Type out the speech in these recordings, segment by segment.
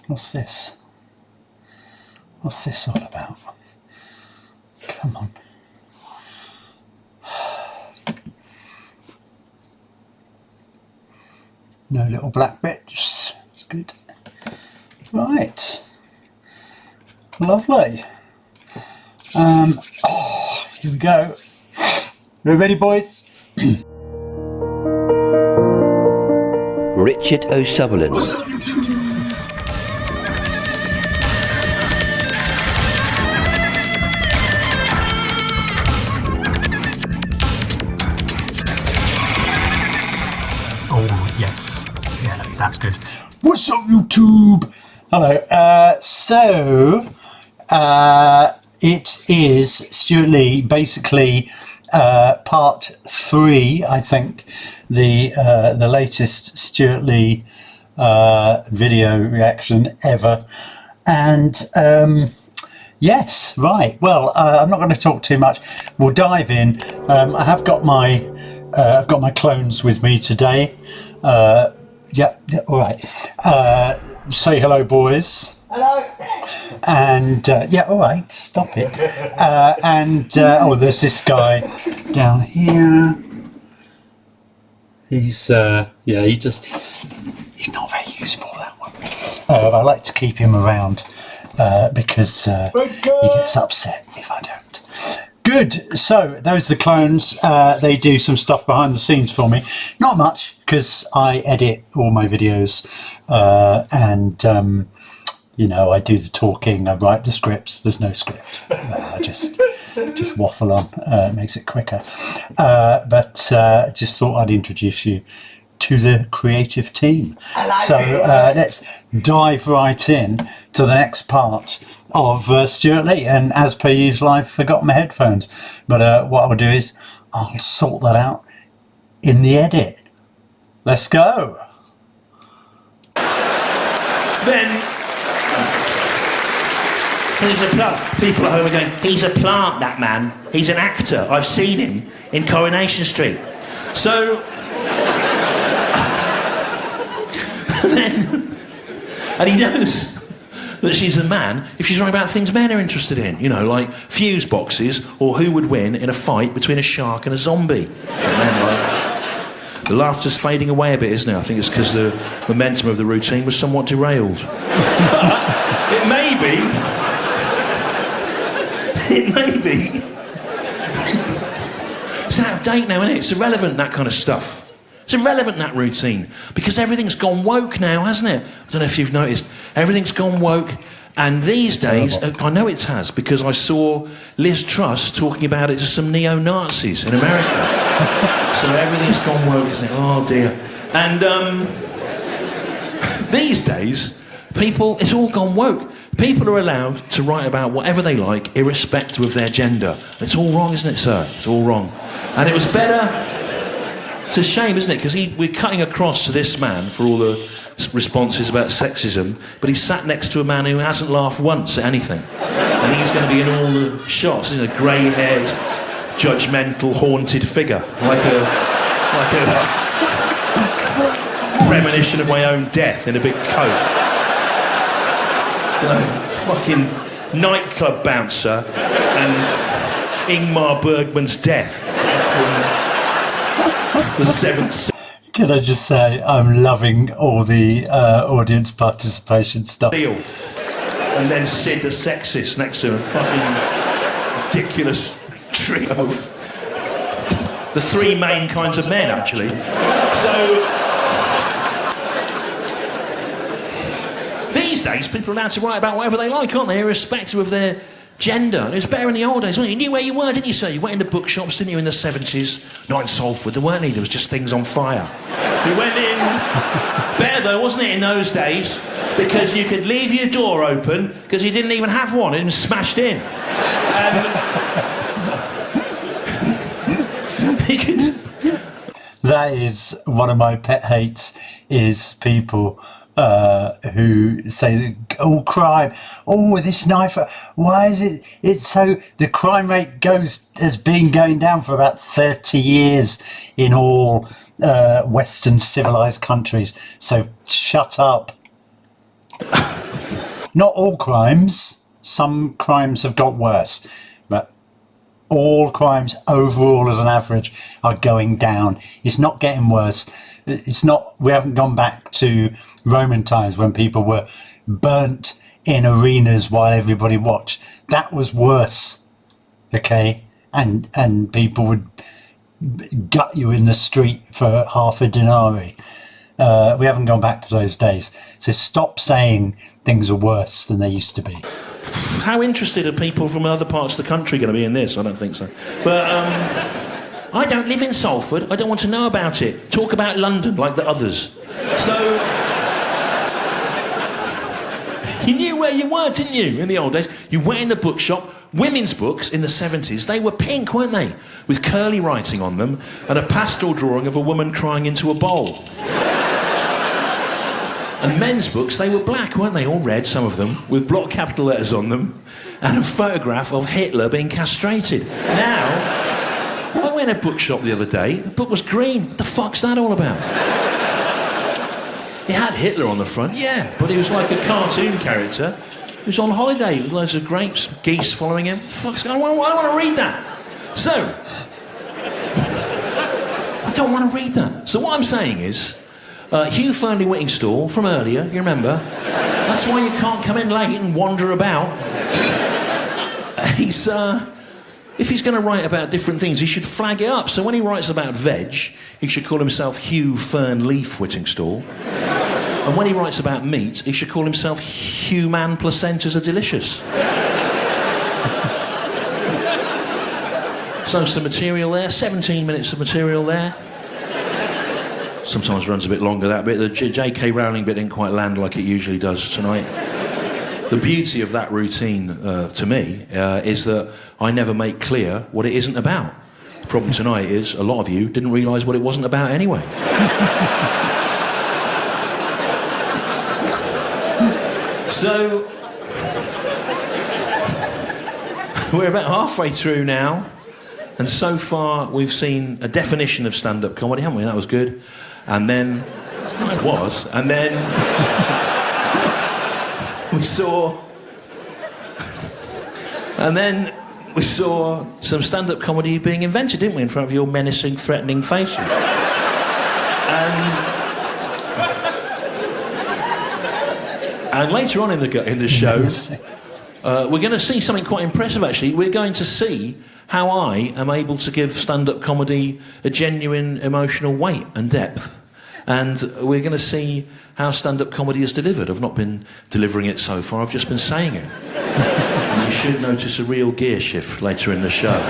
What's this? What's this all about? Come on. No little black bits. That's good. Right. Lovely. Oh, here we go. You ready, boys? Richard O'Sutherland. Oh, yes. Yeah, that's good. What's up, YouTube? Hello. It is Stewart Lee, basically part 3, I think, the latest Stewart Lee video reaction ever. And yes, right. Well, I'm not going to talk too much. We'll dive in. I have got my I've got my clones with me today. Yeah, all right. Say hello, boys. Hello. And yeah, all right, stop it. Oh, there's this guy down here. He's yeah, he's not very useful, that one. I like to keep him around because he gets upset if I don't. Good. So those are the clones. They do some stuff behind the scenes for me. Not much, because I edit all my videos and you know, I do the talking, I write the scripts. There's no script. I just waffle on. It makes it quicker. But just thought I'd introduce you to the creative team. So let's dive right in to the next part of Stewart Lee. And as per usual, I've forgotten my headphones. But what I'll do is I'll sort that out in the edit. Let's go. Then he's a plant. People at home are going, he's a plant, that man. He's an actor. I've seen him in Coronation Street. So, and he knows that she's a man if she's writing about things men are interested in. You know, like fuse boxes or who would win in a fight between a shark and a zombie. The laughter's fading away a bit, isn't it? I think it's because the momentum of the routine was somewhat derailed. It may be. It may be. It's out of date now, isn't it? It's irrelevant, that kind of stuff. It's irrelevant, that routine, because everything's gone woke now, hasn't it? I don't know if you've noticed. Everything's gone woke, and these days, I know it has, because I saw Liz Truss talking about it to some neo-Nazis in America. So everything's gone woke, isn't it? Oh dear. And these days, people, it's all gone woke. People are allowed to write about whatever they like, irrespective of their gender. It's all wrong, isn't it, sir? It's all wrong. And it was better... It's a shame, isn't it? Because we're cutting across to this man for all the responses about sexism, but he's sat next to a man who hasn't laughed once at anything. And he's going to be in all the shots, isn't it? A grey-haired, judgmental, haunted figure. Like a premonition of my own death in a big coat. Fucking nightclub bouncer and Ingmar Bergman's death. The seventh. Can I just say, I'm loving all the audience participation stuff. And then Sid the sexist next to him. Fucking ridiculous trio of the three main kinds of men, actually. So these days, people are allowed to write about whatever they like, aren't they, irrespective of their gender. And it was better in the old days, wasn't it? You knew where you were, didn't you, sir? You went into bookshops, didn't you, in the 70s? Not in Salford, there weren't any. There was just things on fire. You went in... Better, though, wasn't it, in those days? Because you could leave your door open, because you didn't even have one. It was smashed in. You could... That is one of my pet hates, is people... who say, oh, crime, oh, this knife, why is it, it's so, the crime rate has been going down for about 30 years in all Western civilized countries, so shut up. not all crimes. Some crimes have got worse, but all crimes overall as an average are going down. It's not getting worse. It's not, we haven't gone back to Roman times when people were burnt in arenas while everybody watched. That was worse. Okay? And people would gut you in the street for half a denarii. We haven't gone back to those days. So stop saying things are worse than they used to be. How interested are people from other parts of the country going to be in this? I don't think so. But I don't live in Salford. I don't want to know about it. Talk about London like the others. So you knew where you were, didn't you, in the old days? You went in the bookshop. Women's books in the 70s, they were pink, weren't they? With curly writing on them and a pastel drawing of a woman crying into a bowl. And men's books, they were black, weren't they? Or red, some of them, with block capital letters on them and a photograph of Hitler being castrated. Now, I went in a bookshop the other day, the book was green. What the fuck's that all about? It had Hitler on the front, yeah, but he was like a cartoon character. He was on holiday with loads of grapes, geese following him. What the fuck's going on? I want to read that. So, I don't want to read that. So what I'm saying is, Hugh Fearnley-Whittingstall from earlier, you remember? That's why you can't come in late and wander about. If he's going to write about different things, he should flag it up. So when he writes about veg, he should call himself Hugh Fearnleaf-Whittingstall. And when he writes about meat, he should call himself Human Placentas Are Delicious. So some material there, 17 minutes of material there. Sometimes runs a bit longer, that bit. The J.K. Rowling bit didn't quite land like it usually does tonight. The beauty of that routine, to me, is that I never make clear what it isn't about. The problem tonight is a lot of you didn't realise what it wasn't about anyway. So, we're about halfway through now, and so far we've seen a definition of stand-up comedy, haven't we? That was good. And then, well, it was, and then we saw some stand-up comedy being invented, didn't we, in front of your menacing, threatening faces. And later on in the show, we're going to see something quite impressive, actually. We're going to see how I am able to give stand-up comedy a genuine emotional weight and depth. And we're going to see how stand-up comedy is delivered. I've not been delivering it so far, I've just been saying it. And you should notice a real gear shift later in the show.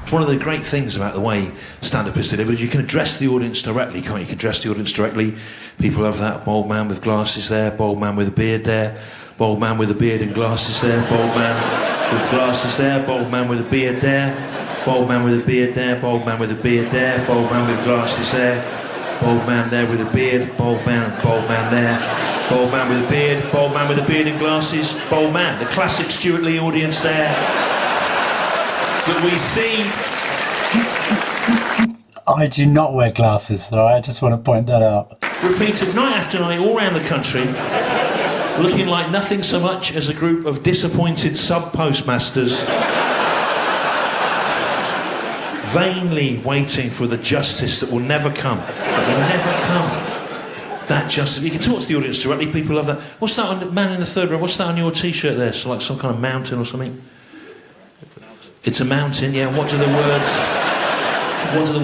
One of the great things about the way stand-up is delivered is you can address the audience directly, can't you? You can address the audience directly. People have that bald man with glasses there, bald man with a beard there, bald man with a beard and glasses there, bald man with glasses there, bald man with a beard there, bald man with a beard there, bald man with a beard there, bald man with glasses there, bald man there with a beard, bald man there, bald man with a beard, bald man with a beard and glasses, bald man. The classic Stewart Lee audience there. That we see. I do not wear glasses, so I just want to point that out. Repeated night after night all around the country, looking like nothing so much as a group of disappointed sub-postmasters vainly waiting for the justice that will never come. That will never come. That justice. You can talk to the audience directly, people love that. What's that on the man in the third row? What's that on your t-shirt there? So like some kind of mountain or something? It's a mountain, yeah. What do the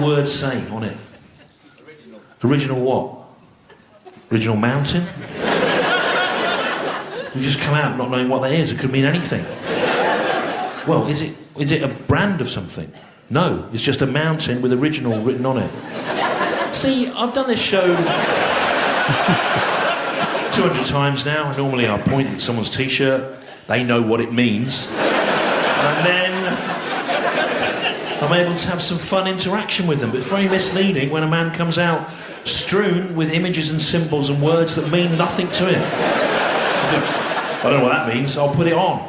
words say on it? Original what? Original mountain? You just come out not knowing what that is. It could mean anything. Well, is it a brand of something? No, it's just a mountain with original written on it. See, I've done this show 200 times now. Normally I point at someone's t-shirt. They know what it means. And then I'm able to have some fun interaction with them, but it's very misleading when a man comes out strewn with images and symbols and words that mean nothing to him. I don't know what that means, I'll put it on.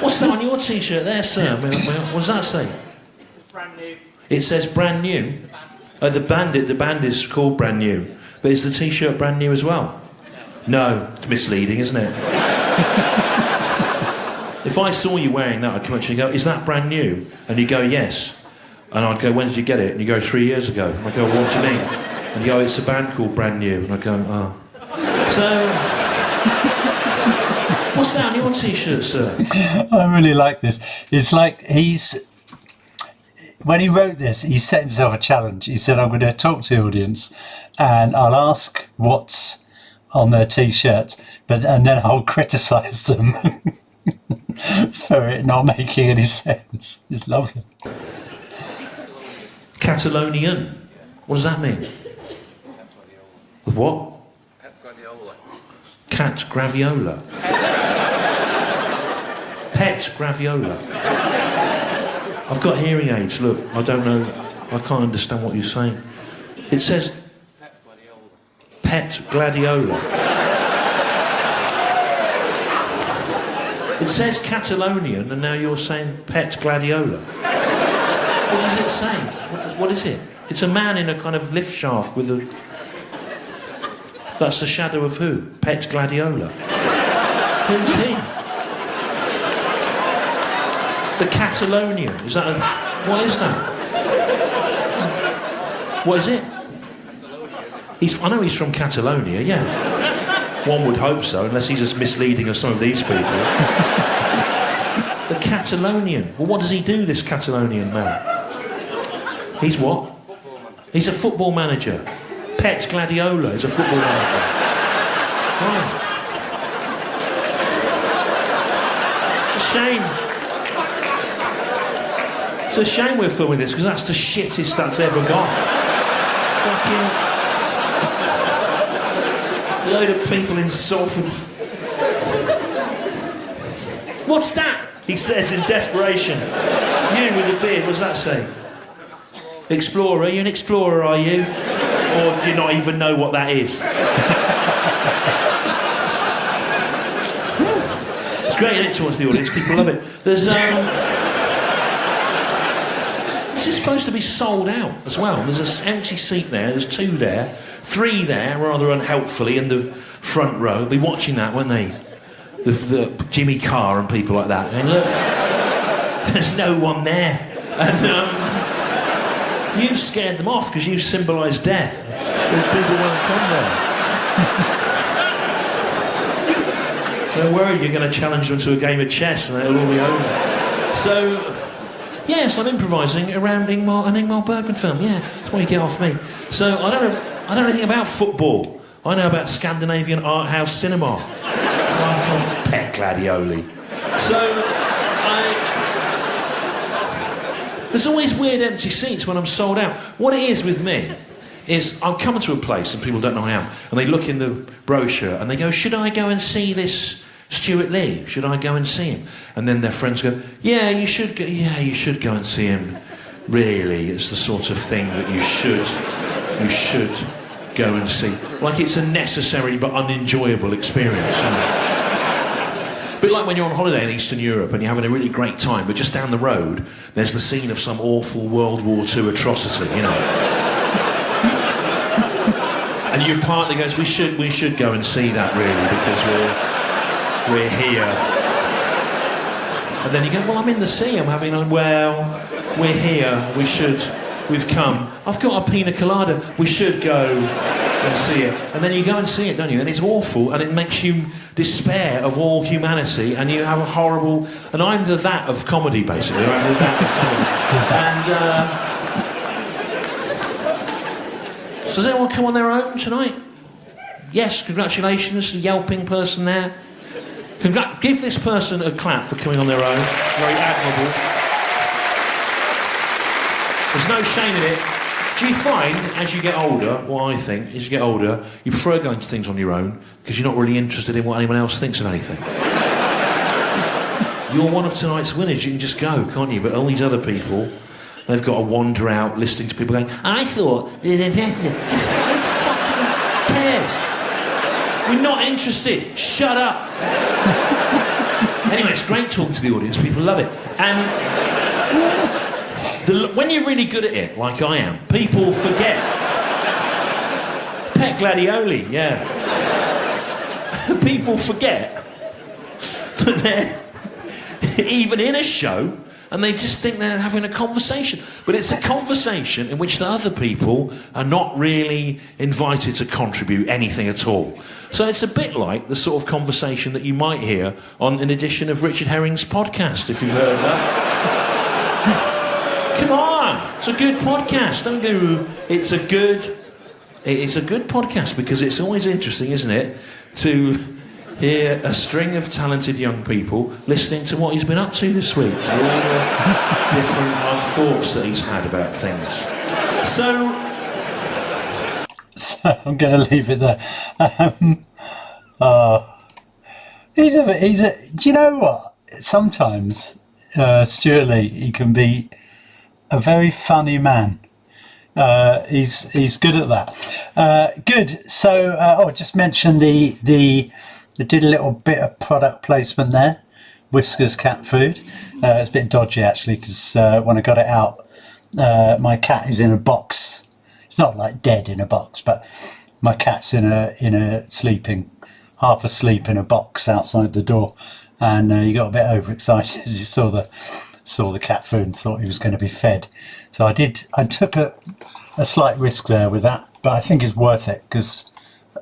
What's that on your t-shirt there, sir? What does that say? Brand new. It says brand new? The band is called Brand New, but is the T-shirt brand new as well? No, it's misleading, isn't it? If I saw you wearing that, I'd come up to you and go, "Is that brand new?" And you go, "Yes." And I'd go, "When did you get it?" And you go, "3 years ago." And I go, "What do you mean?" And you go, "It's a band called Brand New." And I go, "Oh." So, what's that on your T-shirt, sir? I really like this. It's like when he wrote this, he set himself a challenge. He said, "I'm going to talk to the audience and I'll ask what's on their T-shirts, and then I'll criticise them for it not making any sense." It's lovely. Catalonian. What does that mean? What? Cat graviola. Pet graviola. I've got hearing aids, look, I don't know, I can't understand what you're saying. It says Pet gladiola. It says Catalonian and now you're saying Pet gladiola. What does it say? What is it? It's a man in a kind of lift shaft with a... That's the shadow of who? Pet gladiola. Who's he? The Catalonian. Is that a... What is that? What is it? I know he's from Catalonia, yeah. One would hope so, unless he's as misleading as some of these people. The Catalonian. Well, what does he do, this Catalonian man? He's what? He's a football manager. Pet Gladiola is a football manager. Right. It's a shame. It's a shame we're filming this, because that's the shittest that's ever gone. Fucking... load of people in Salford. What's that? He says in desperation. You with a beard, what does that say? Explorer? You an explorer, are you? Or do you not even know what that is? It's great, isn't it, towards the audience? People love it. There's this is supposed to be sold out as well. There's an empty seat there, there's 2 there, 3 there, rather unhelpfully, in the front row. They'll be watching that, won't they? The Jimmy Carr and people like that. And look, there's no one there. And you've scared them off because you symbolise death. People won't come there. They're worried you're going to challenge them to a game of chess and it'll all be over. So, yes, I'm improvising around an Ingmar Bergman film. Yeah, that's what you get off me. So I don't know anything about football. I know about Scandinavian art house cinema. Pet gladioli. So there's always weird empty seats when I'm sold out. What it is with me is I'm coming to a place and people don't know who I am, and they look in the brochure and they go, "Should I go and see this Stewart Lee? Should I go and see him?" And then their friends go, "Yeah, you should go. Yeah, you should go and see him. Really, it's the sort of thing that you should go and see. Like it's a necessary but unenjoyable experience." A bit like when you're on holiday in Eastern Europe and you're having a really great time, but just down the road there's the scene of some awful World War II atrocity, you know. And your partner goes, we should go and see that really because we're here. And then you go, "Well, I'm in the sea, I'm having well, we're here, we've come. I've got a pina colada, we should go and see it." And then you go and see it, don't you? And it's awful, and it makes you despair of all humanity, and you have a horrible... And I'm the that of comedy, basically. I'm the that of comedy. And, so does anyone come on their own tonight? Yes, congratulations, the yelping person there. Give this person a clap for coming on their own. Very admirable. There's no shame in it. Do you find, as you get older, what I think, as you get older, you prefer going to things on your own because you're not really interested in what anyone else thinks of anything? You're one of tonight's winners, you can just go, can't you? But all these other people, they've got to wander out listening to people going, "I thought... Who fucking cares? We're not interested. Shut up." Anyway, it's great talking to the audience. People love it. And When you're really good at it, like I am, people forget. Pet gladioli, yeah. People forget that they're even in a show and they just think they're having a conversation. But it's a conversation in which the other people are not really invited to contribute anything at all. So it's a bit like the sort of conversation that you might hear on an edition of Richard Herring's podcast, if you've heard of that. Come on, it's a good podcast. Don't go, it's a good podcast because it's always interesting, isn't it, to hear a string of talented young people listening to what he's been up to this week. All the different thoughts that he's had about things. So I'm going to leave it there. Do you know what? Sometimes Stewart Lee, he can be a very funny man. He's good at that. Good. So, I just mentioned they did a little bit of product placement there. Whiskers cat food. It's a bit dodgy actually because when I got it out, my cat is in a box. It's not like dead in a box, but my cat's in a sleeping, half asleep in a box outside the door, and he got a bit overexcited as he saw the cat food and thought he was going to be fed. So I took a slight risk there with that, but I think it's worth it because,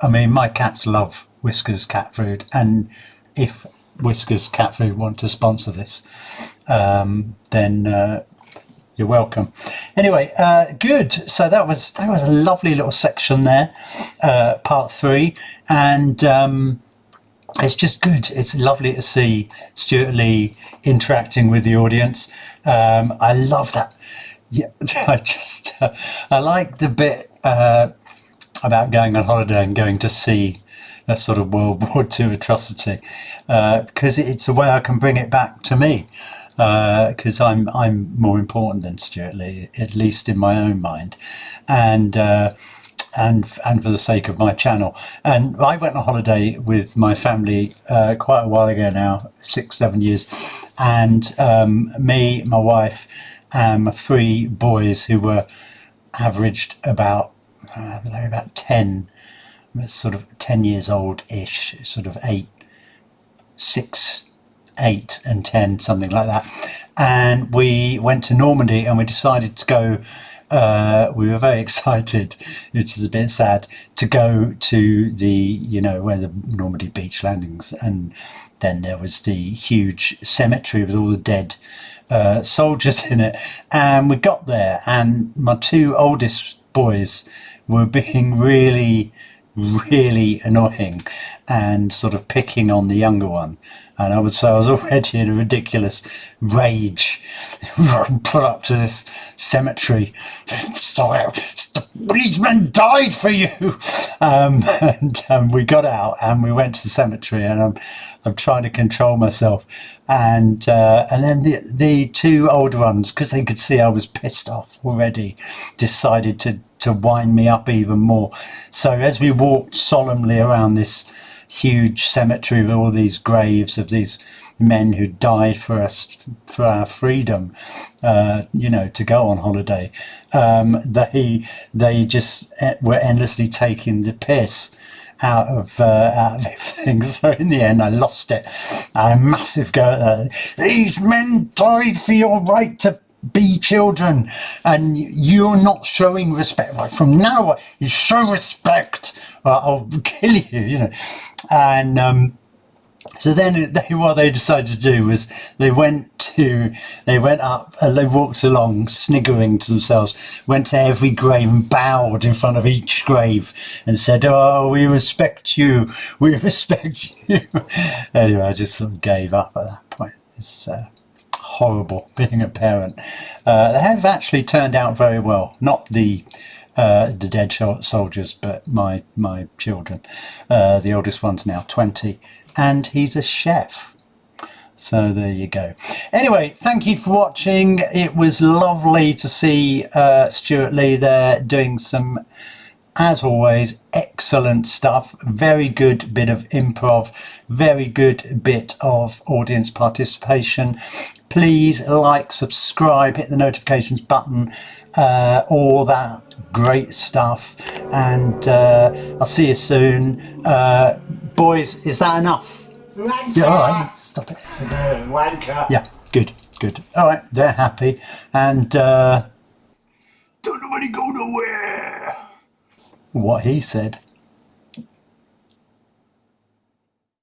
I mean, my cats love Whiskers cat food, and if Whiskers cat food want to sponsor this, then you're welcome. Anyway, good. So that was a lovely little section there, part 3, and it's just good. It's lovely to see Stewart Lee interacting with the audience. I love that. Yeah, I like the bit about going on holiday and going to see a sort of World War II atrocity, because it's a way I can bring it back to me, because I'm more important than Stewart Lee, at least in my own mind, and for the sake of my channel. And I went on holiday with my family quite a while ago now, 6-7 years, and me, my wife, and my 3 boys who were averaged about 10, sort of 10 years old-ish, sort of 6, 8 and 10, something like that. And we went to Normandy and we decided to go, we were very excited, which is a bit sad, to go to the, where the Normandy beach landings, and then there was the huge cemetery with all the dead soldiers in it. And we got there and my 2 oldest boys were being really annoying and sort of picking on the younger one, and I was already in a ridiculous rage. Put up to this cemetery, these men died for you, and we got out and we went to the cemetery, and I'm trying to control myself, and then the 2 older ones, because they could see I was pissed off already, decided to wind me up even more. So as we walked solemnly around this huge cemetery with all these graves of these men who died for us, for our freedom, to go on holiday, they just were endlessly taking the piss out of everything. So in the end I lost it. I had a massive go at that. These men died for your right to be children, and you're not showing respect. Right, from now on, you show respect, I'll kill you, And so then what they decided to do was they went up and they walked along sniggering to themselves, went to every grave and bowed in front of each grave and said, "Oh, we respect you, we respect you." Anyway, I just sort of gave up at that point. It's horrible being a parent. They have actually turned out very well, not the dead soldiers, but my children. The oldest one's now 20 and he's a chef, so there you go. Anyway, thank you for watching. It was lovely to see Stewart Lee there doing some, as always, excellent stuff. Very good bit of improv, very good bit of audience participation. please like, subscribe, hit the notifications button, all that great stuff, and I'll see you soon. Boys, is that enough? Wanker. Yeah, all right, stop it. Wanker. Yeah, good. All right, they're happy, and don't nobody go nowhere. What he said.